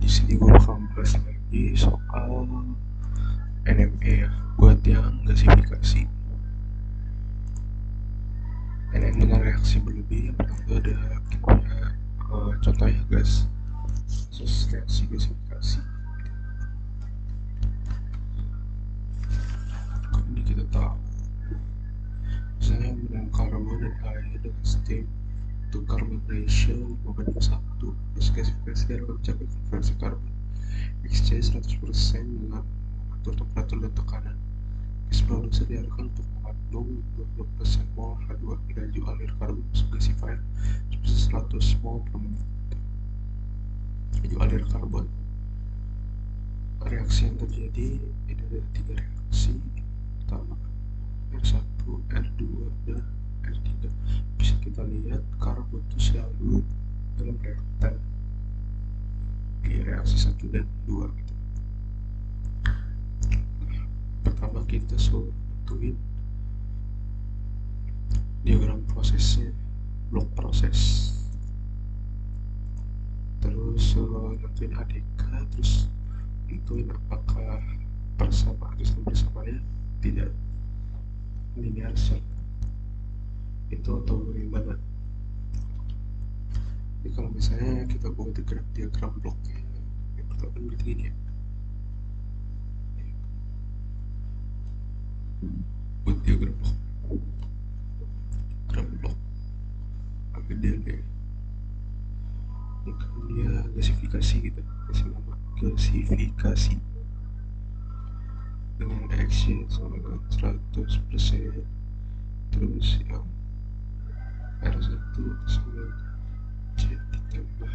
di sini gue bakal bahas lagi soal NME ya, buat yang gasifikasi. NME dengan reaksi berlebih, yang pertama ada punya contohnya gas, terus reaksi gasifikasi. Ini kita tahu, misalnya minum karbon dan air dengan steam untuk carbon ratio 5:1, terus gasifikasi dapat mencapai konversi karbon exchange 100% dengan mengatur temperatur dan tekanan. Gas produksi diarahkan untuk mengandung 20% mol H2 laju alir karbon gasifier sebesar 100 mol per menit. Laju alir karbon, reaksi yang terjadi ini ada 3 reaksi. Pertama R1, R2, dan R3. Bisa kita lihat karbon itu selalu dalam reaktan di reaksi 1 dan 2 gitu. Pertama kita tentuin diagram prosesnya, blok proses, terus tentuin ADK, terus tentuin apakah persamaan sistem persamaannya tidak linear itu atau bagaimana. Jadi kalau misalnya kita buat diagram bloknya, yang pertama berarti ini ya, buat diagram blok agak gede, mungkin dia gasifikasi gitu, kasih nama gasifikasi dengan X sama dengan 100%, terus yang R1 sama C ditambah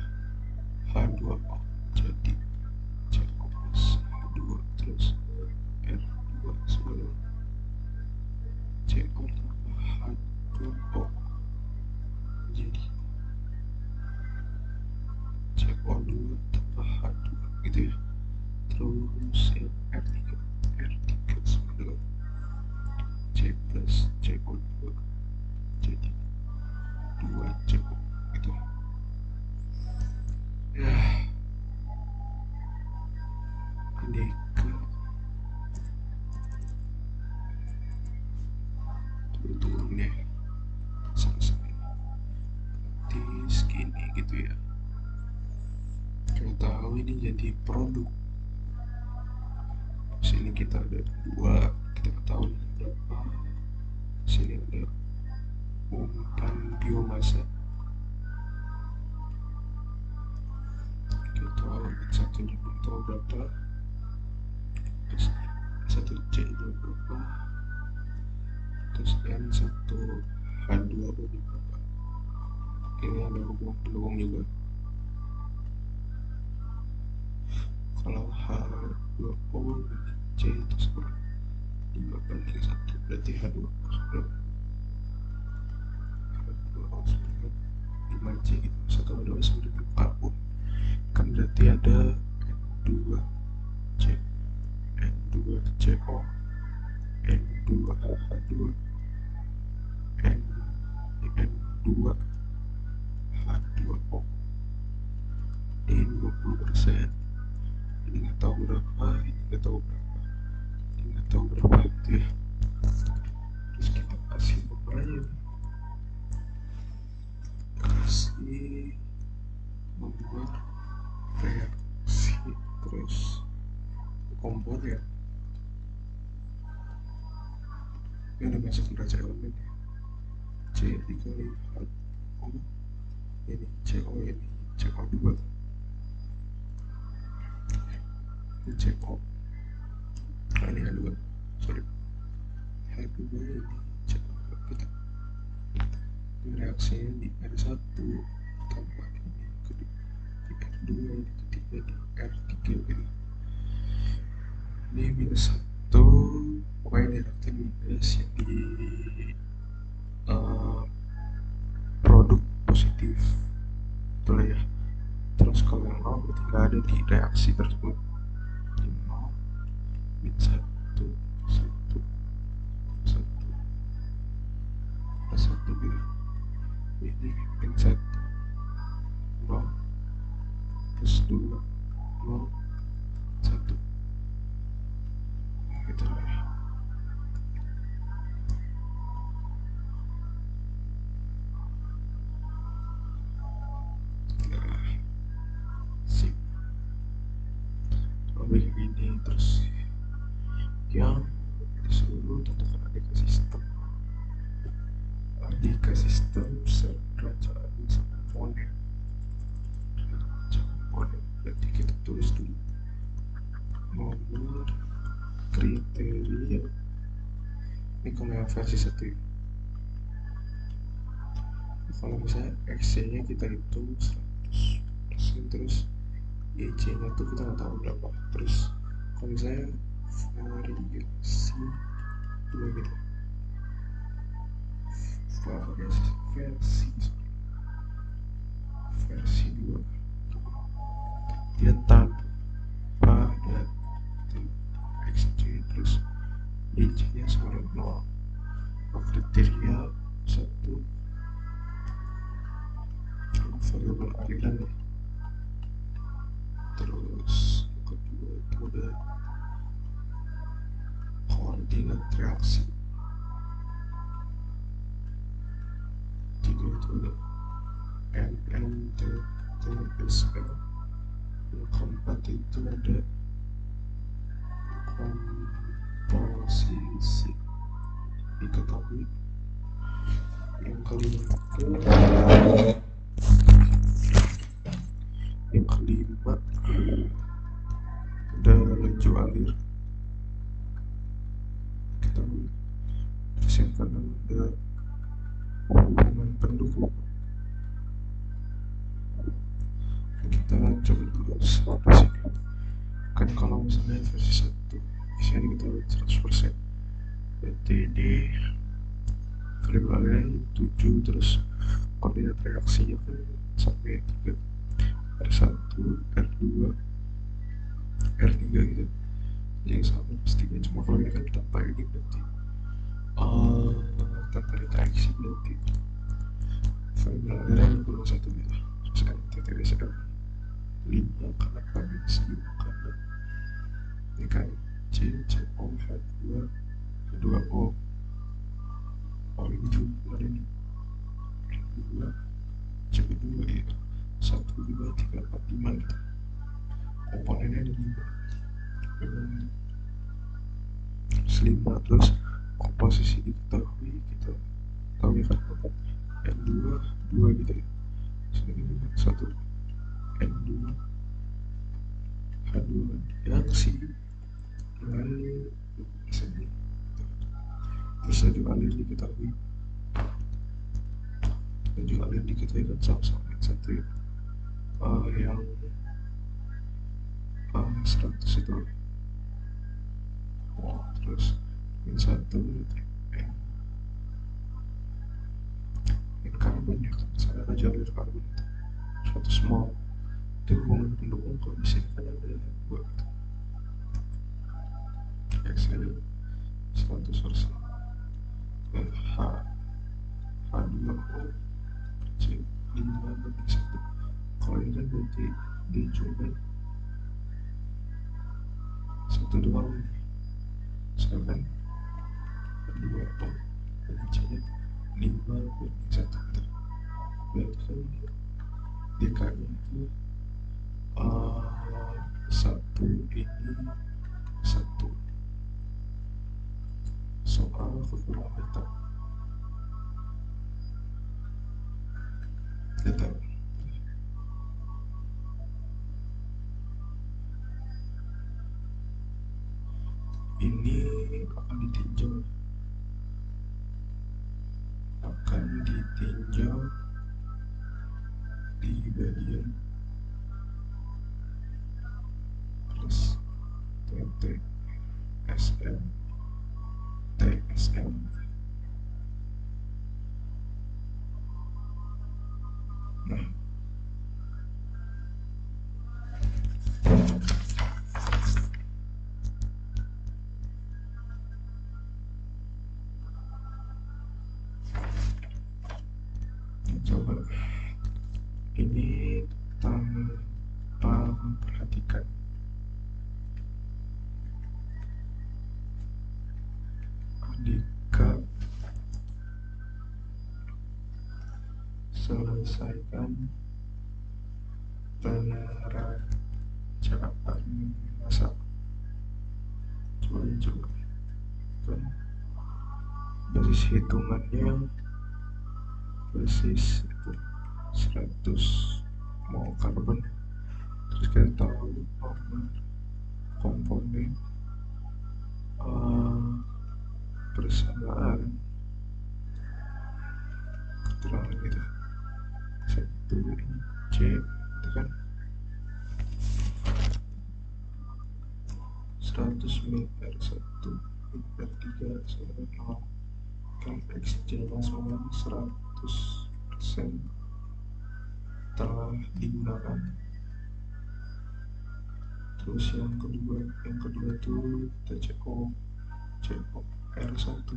H2O jadi CO plus H2, terus R2 sama dengan CO tambah H2O jadi CO2 tambah H2 gitu ya. Terus yang R3 sama dengan C plus CO2 jadi 2CO gitu ya. Andeka turun deh selesai nanti segini gitu ya. Kita tahu ini jadi produk. Sini kita ada 2, kita tahu berapa. Sini ada umpan biomasa, kita tahu satunya belum tahu berapa, terus 1C nya berapa, terus N1 H2O nya berapa. Ini ada hubung juga. Kalau H2O C itu sama 5/1, berarti H2O berapa? H2O sama 5C gitu, 1/2 sama dengan 4 kan berarti ada N2C, N2CO, N2H2, N2H2O. Ini 20%. Ini nggak tahu berapa, ini nggak tahu berapa, ini nggak tahu berapa gitu ya. Terus kita kasih nomornya, kasih nomor reaksi, terus komponen. Ini udah masuk neraca elemen ya. C dikali H2O, ini CO, ini CO2, ini CO, ini H2, sorry, H2 ini CO, kita ini reaksinya di R1 tambah ini kedua di R2, ini ketiga di R3 gitu. Ini minus 1, pokoknya diarahkan minus yang di produk positif betul ya. Terus kalau yang 0 berarti nggak ada di reaksi tersebut. 0 min 1 1 1 plus 1 gitu. Ini min 1 0 plus 2 0, 1 gitu. Sip, lebih gini. Terus yang disuruh tentukan ADK sistem raja komponen. Berarti kita tulis dulu nomor kriteria. Ini kalau yang versi 1 ya. Kalau misalnya XC nya kita hitung 100%, terus YC nya tuh kita nggak tahu berapa. Terus kalau misalnya variasi 2 gitu, versi 2 dia tanpa ada XC, terus YC nya sama 0. Kriteria 1 variabel aliran ya. Terus kedua itu ada koordinat reaksi. 3 itu ada MMTTSL. Yang keempat itu ada komposisi diketahui. Yang kelima ada laju alir ketahui. Terus yang keenam ada hubungan pendukung. Kita coba dulu sampai sini. Kan kalau misalnya versi 1 isinya diketahui 100%, berarti ini variabelnya 7, terus koordinat reaksinya kan sampai 3, R1, R2, R3 gitu. Jadi sama pastinya, cuma kalau ini kan tanpa ini berarti tanpa interaksi, berarti variabelnya 21 gitu. Terus MTTSL 5 karena variasi, karena ini kan CO H2 H2O. Ini juga ini 2 C2 ya, 1, 2, 3, 4, 5 gitu. Komponennya ada 5. Terus 5, terus komposisi diketahui, kita tahu ya kan N2 2 gitu ya. Sini 1 N2 H2 reaksi lalu misalnya. Terus laju alir diketahui, kan sama-sama yang satu ya. Yang 100 itu terus yang satu karbon ya kan, misalnya laju alir karbon itu 100 mol. Itu hubungan pendukung. Kalau di sini kan ada 2 gitu. X-nya 100%. H2O C5 banding 1. Kalau ini kan berarti dia cuma 1 doang ini. Sedangkan H2O banding C-nya 5 banding 1 gitu. Berarti kan DK-nya itu 1 ini 1. Soal kekurangan data ini akan ditinjau di bagian plus TSM. Nah, coba ini tanpa memperhatikan Jika selesaikan penerapan masa. Coba kan basis hitungannya basis itu 100 mol karbon, terus kita tahu nomor komponen persamaan keterangan gitu 1 C itu kan 100 min R1 min R3 sama 0 kan X-nya sama 100% telah digunakan. Terus yang kedua tuh kita CO R1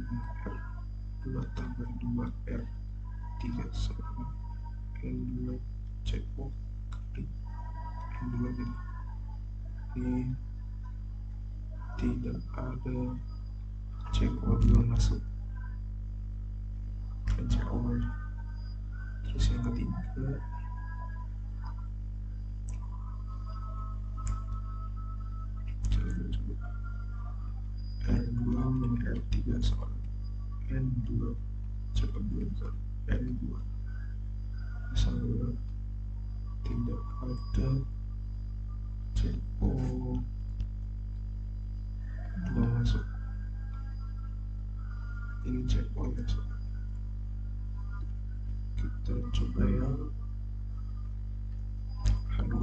R2 tambah 2 R3 sama N2 CO kali N2 gitu. Ini tidak ada CO2 masuk dan CO. Terus yang ketiga R2 min R3 sama N2 CO2 kali N2 sama tidak ada CO2 masuk. Ini CO ya, kita coba yang H2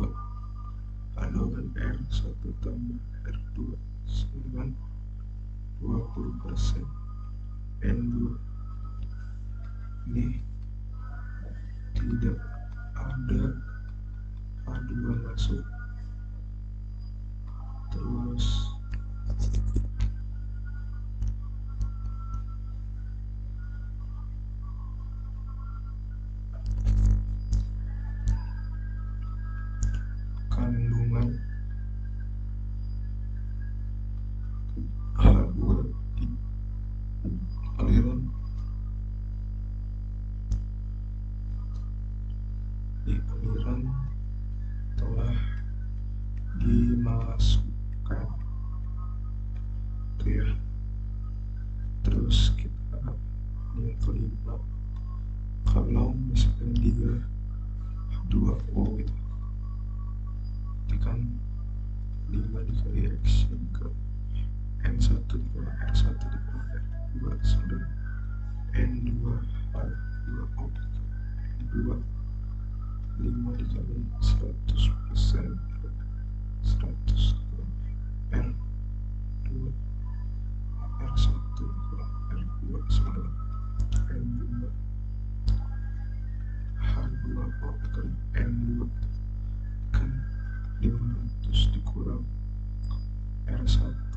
kan R1 tambah R2 sama 20% N2. Ini tidak ada H2 masuk. Terus kandungan H2 di aliran telah dimasukkan itu ya. Terus kita yang kelima, kalau misalkan dia H2O gitu, kan 5 dikali X yang ke N1 dikali R1 dikali R2 sama N2 H2O N2 5 dikali 100% 100 R2 R1 R2 sama N2 H2O kali N2 kan 500 dikurang R1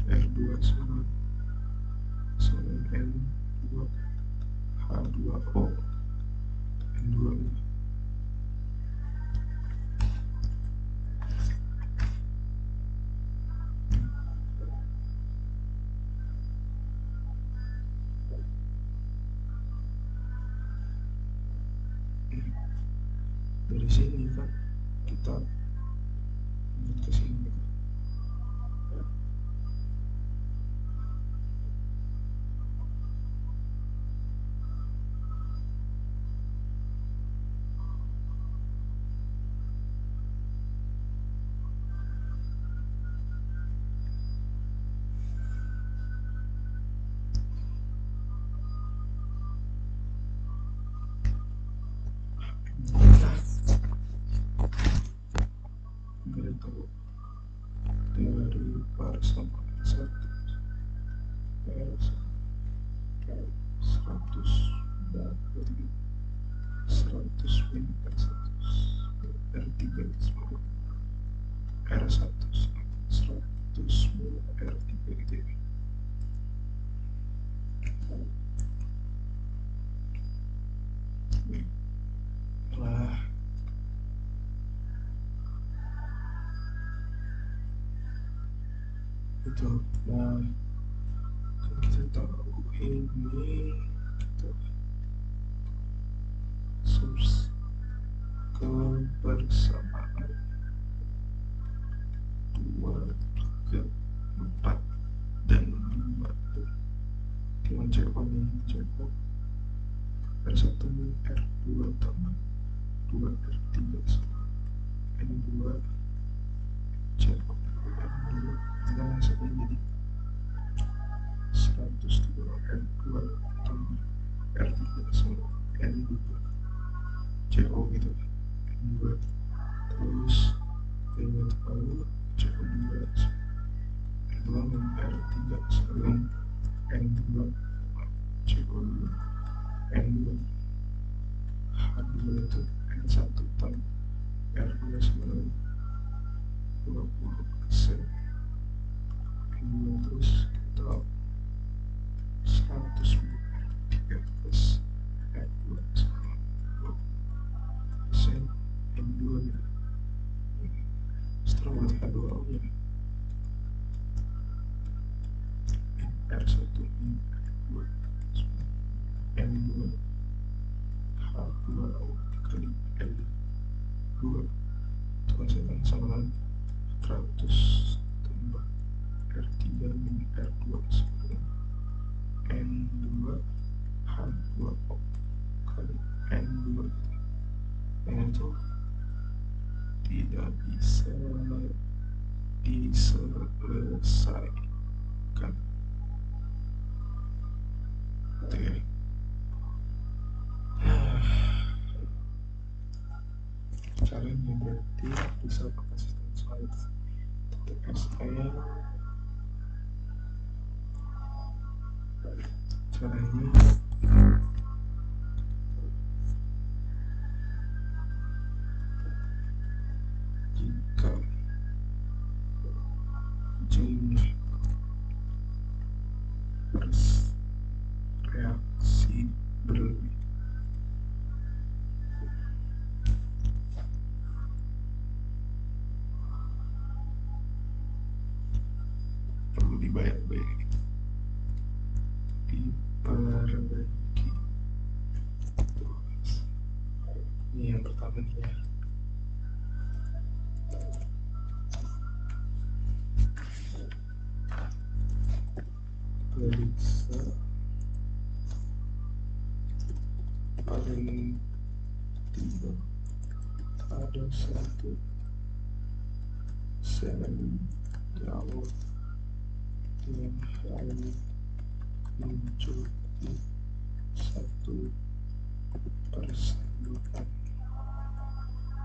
R2 sama N2 H2O N2 dari sini kan kita lihat ke sini. Dari persamaan 100 dari 100 min R1 R3 sama R1 sama 100 min R3 gitu ya. Nah, itu. Nah, kita tahu ini kita subs kebersamaan 2, 3, 4 dan 5 dengan jawaban ini cukup R1 min R2 tambah 2 R3 sama N2 cukup N2 dengan hasilnya jadi 102 R2 tambah R3 sama N2 CO gitu kan, N2 terus kita tahu CO2 N2 min R3 sama N2 CO2 N2 H2 itu N1 tambah R2 sama 20% N2 terus kita 100 R3 plus R2 sama 20% N2 gitu. Setelah buat H2O nya R1 min R2 N2 H2O dikali N2 itu hasilnya sama 100 tambah R3 min R2 sama N2 H2O kali N2 yang itu tidak bisa diselesaikan. Oke. Caranya berarti bisa pakai sistem slide TSE. Caranya jika jumlah reaksi berlebih perlu diperbaiki. Ini yang pertama nih ya. Periksa paling tidak ada satu sel jauh yang hanya mencukupi 1%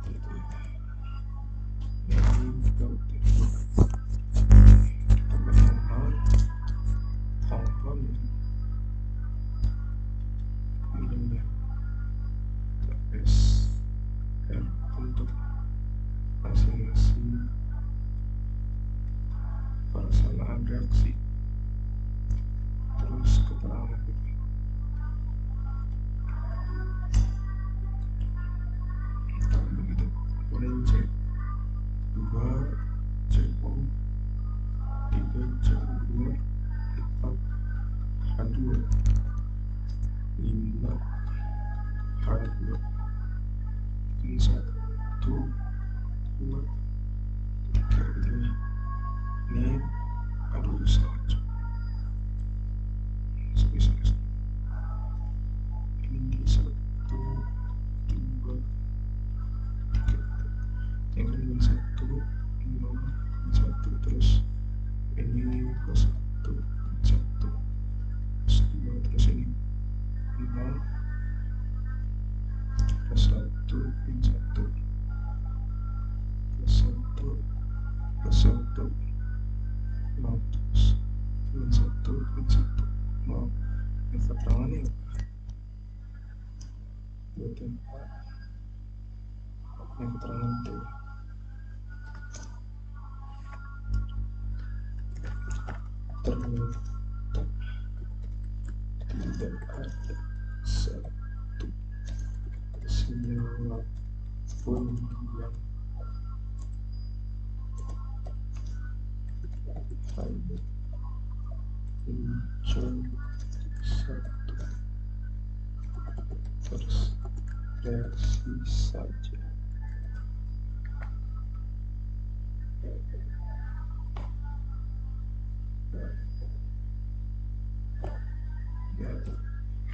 gitu ya. Ini kita tambah komponen ini S R untuk masing-masing pelaksanaan reaksi, terus keterangan begitu. Kemudian C 2 CO 3 CO2 4 H2 5 H2 ini 1 2 3 gitu ya. Ini aduh saja sebisa ini 1 2 3 yang ini 1 0 1 terus ini plus 1 plus 2 terus ini 0 plus 1 min 1 plus 1 plus 1 0 terus min 1 min 1 0. Ini keterangannya buat yang A, yang keterangan T ternyata tidak ada satu senyawa pun yang hanya muncul satu reaksi saja.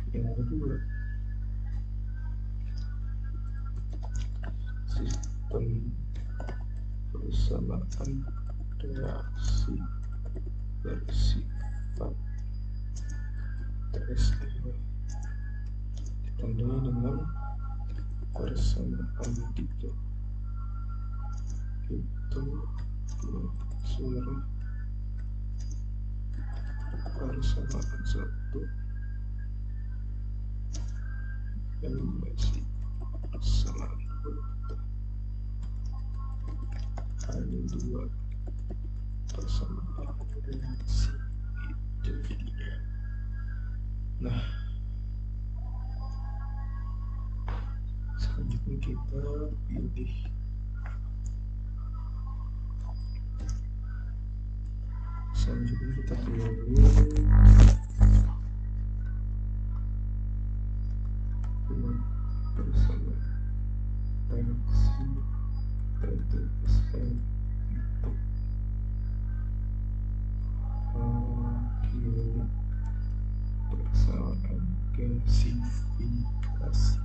Yang kedua, sistem persamaan reaksi bersifat TSR ditandai dengan persamaan 3, itu surah persamaan 1 yang masih selalu hanya 2 persamaan reaksi itu jadinya. Nah, selanjutnya kita pilih bersama reaksi TSR untuk mewakili persamaan gasifikasi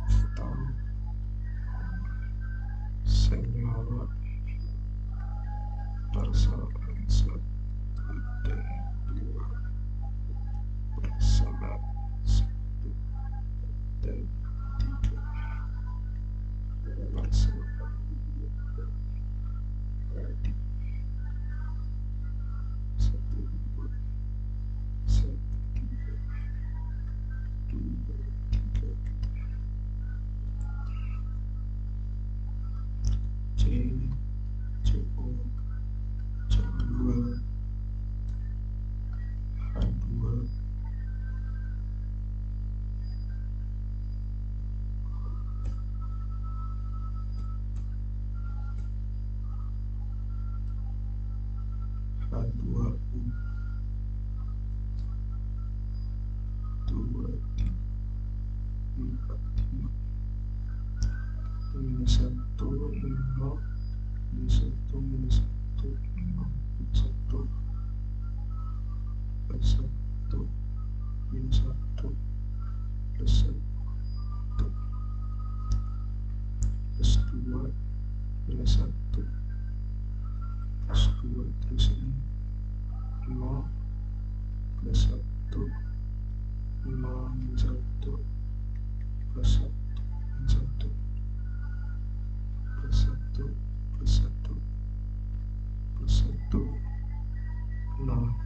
atau senyawa persamaan 1 dan 2 persamaan 1 dan 3 persamaan tadi 1, 2, 1, 3, 2, 3 C, CO, CO2, H2, H2U, 2, 4, 5, minus 1, 0, minus 1, minus 1, 0, minus 1, plus 1, minus 1, plus 1, plus 2, minus 1, plus 2, terus ini 0, plus 1, 0, minus 1, plus 1, minus 1, plus 1, plus 1, plus 1, 0,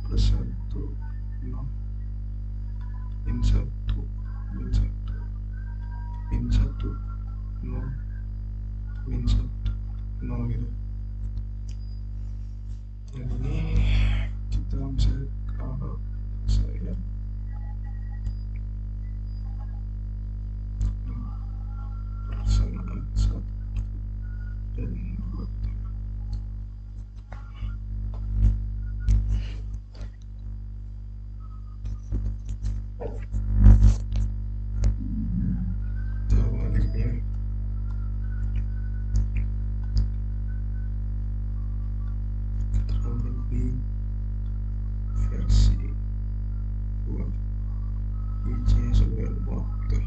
plus 1, 0, min 1, min 1, min 1, 0, min 1, 0 gitu. Dan ini kita bisa saya persamaan 1 dan 2. Sebaliknya keterangan di versi 2 saya sudah waktu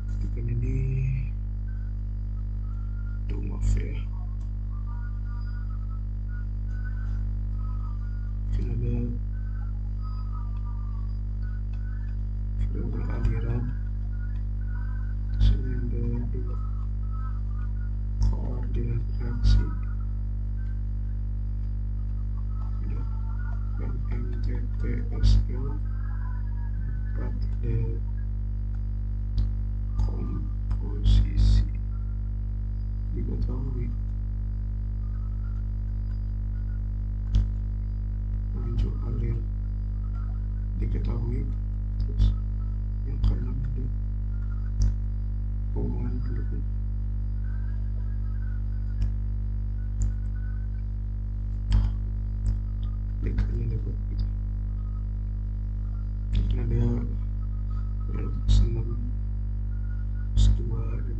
ketika ini maaf ya, mungkin ada aliran sehingga di koordinat reaksi MMTPSL pada komposisi diketahui muncul alir diketahui, terus yang kanan ada hubungan dulu.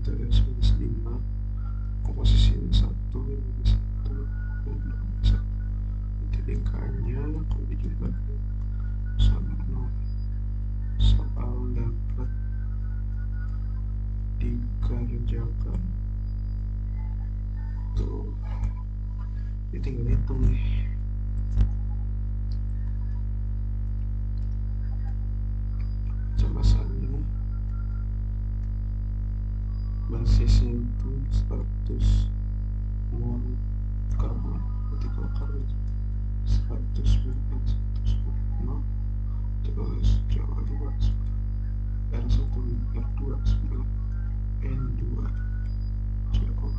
kita garis minus 5, komposisinya 1 minus 1 minus 1, titikanya kalau dijumlahkan sama 0. Soal dapat dikerjakan tuh, ini tinggal hitung nih. Kemasannya basisnya itu 100 mol karbon. Berarti kalau karbon 100 mol kan 100 mol, terus coba 2 R1 R2 sebelah N2 CO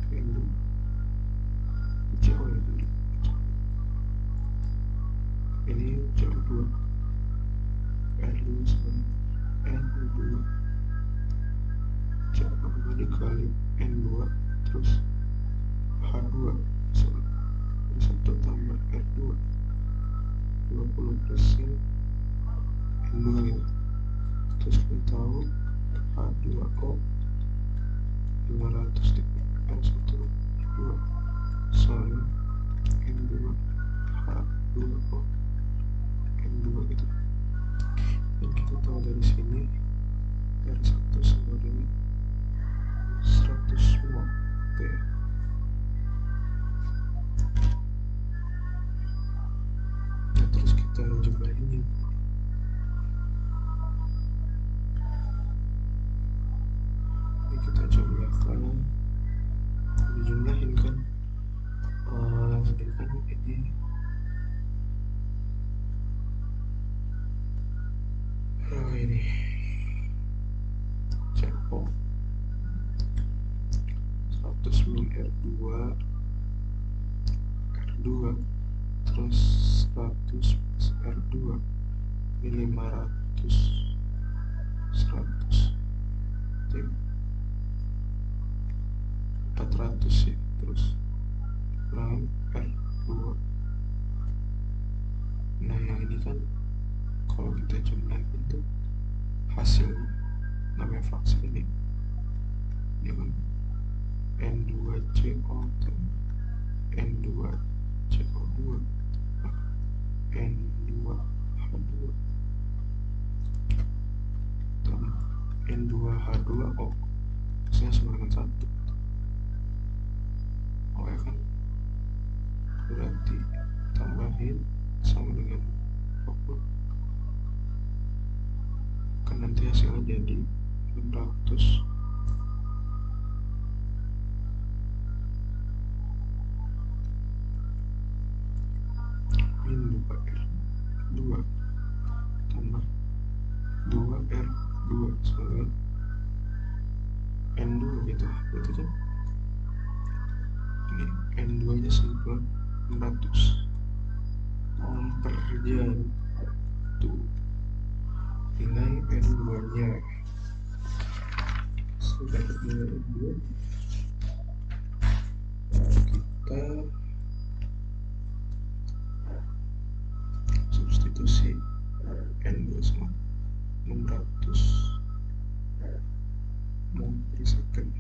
N2 CO ya tadi, ini CO2 R2 sebelah N2 CO2 dikali N2 terus H2 R1 tambah R2 20% N2 gitu. Terus kita tahu H2O 500 di R1 2 soalnya N2 H2O N2 gitu. Dan kita tahu dari sini R1 sama dengan 100 mol gitu ya. Nah terus kita jumlahin, ini kita jumlahkan, dijumlahin kan sedangkan ini ini CO 100 mil R2 terus 100 plus R2 ini 500 100 400 ya, terus kurang R2. Nah yang ini kan kalau kita jumlahin tuh hasil namanya fraksi ini dengan N2CO N2CO2 N2H2 tambah N2H2O hasilnya sama dengan 1. Oh ya kan, berarti tambahin sama dengan 20 kan nanti hasilnya jadi 600 min 2R2 tambah 2R2 sama N2 gitu. Berarti kan ini N2 nya sama 600 ohm per jam. Tuh nilai N2 nya sudah nilai N2 kita substitusi N2 sama 600 mol per second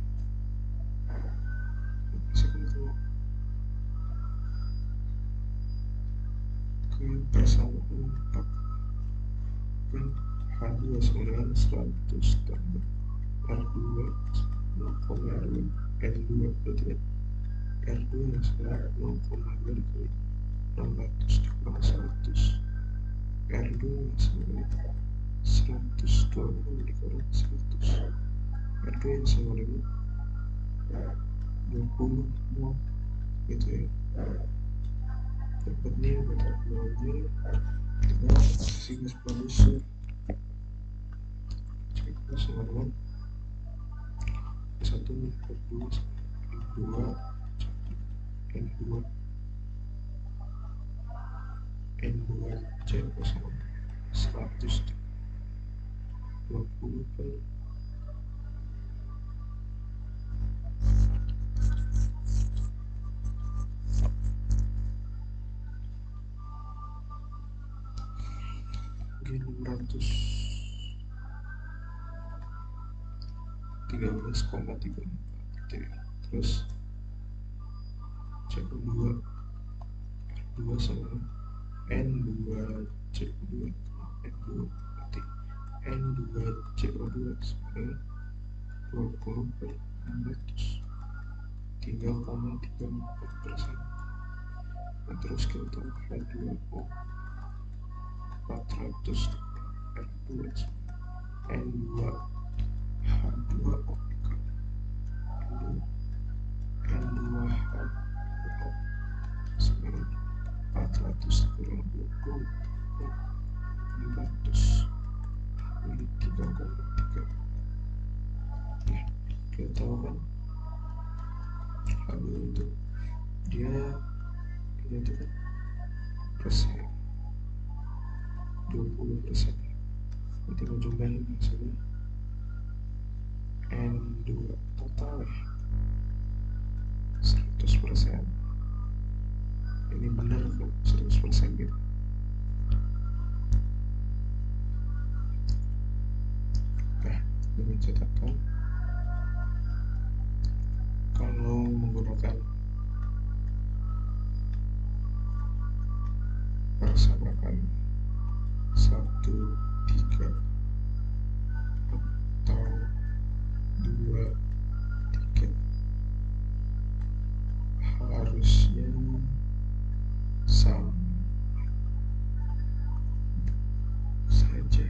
ke persamaan 4 kan H2 sama dengan 100 tambah R2 0,2 N2 berarti kan R2 yang sama 0,2 dikali 600 dikurang 100 R2 yang sama 120 dikurang 100 R2 yang sama dengan 20 mol gitu ya. Dapatnya batas nolnya kita sinus produser cek sama dengan 1 per 2 N2 N2 N2 C sama 120 per 600 13,34. Terus CO2 2 sama N2 CO2 N2 berarti N2 CO2 sama 20 per 600 3,34%. Nah, terus kita H2O 400 N2 N2 H2O N2H2O sama 400 kurang 20 600 ini 3,3. Nah, kita tahu kan H2 itu dia ini tuh kan persen 20%. Nanti mau jumlahin hasilnya N2 total ya 100%. Ini benar kok 100% gitu. Nah, dengan catatan kalau menggunakan persamaan 1,3 atau 2,3 harusnya sama saja.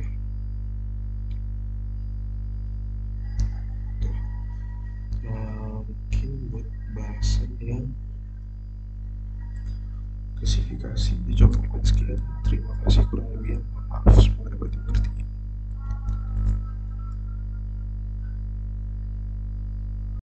Mungkin buat bahasan yang klasifikasi di job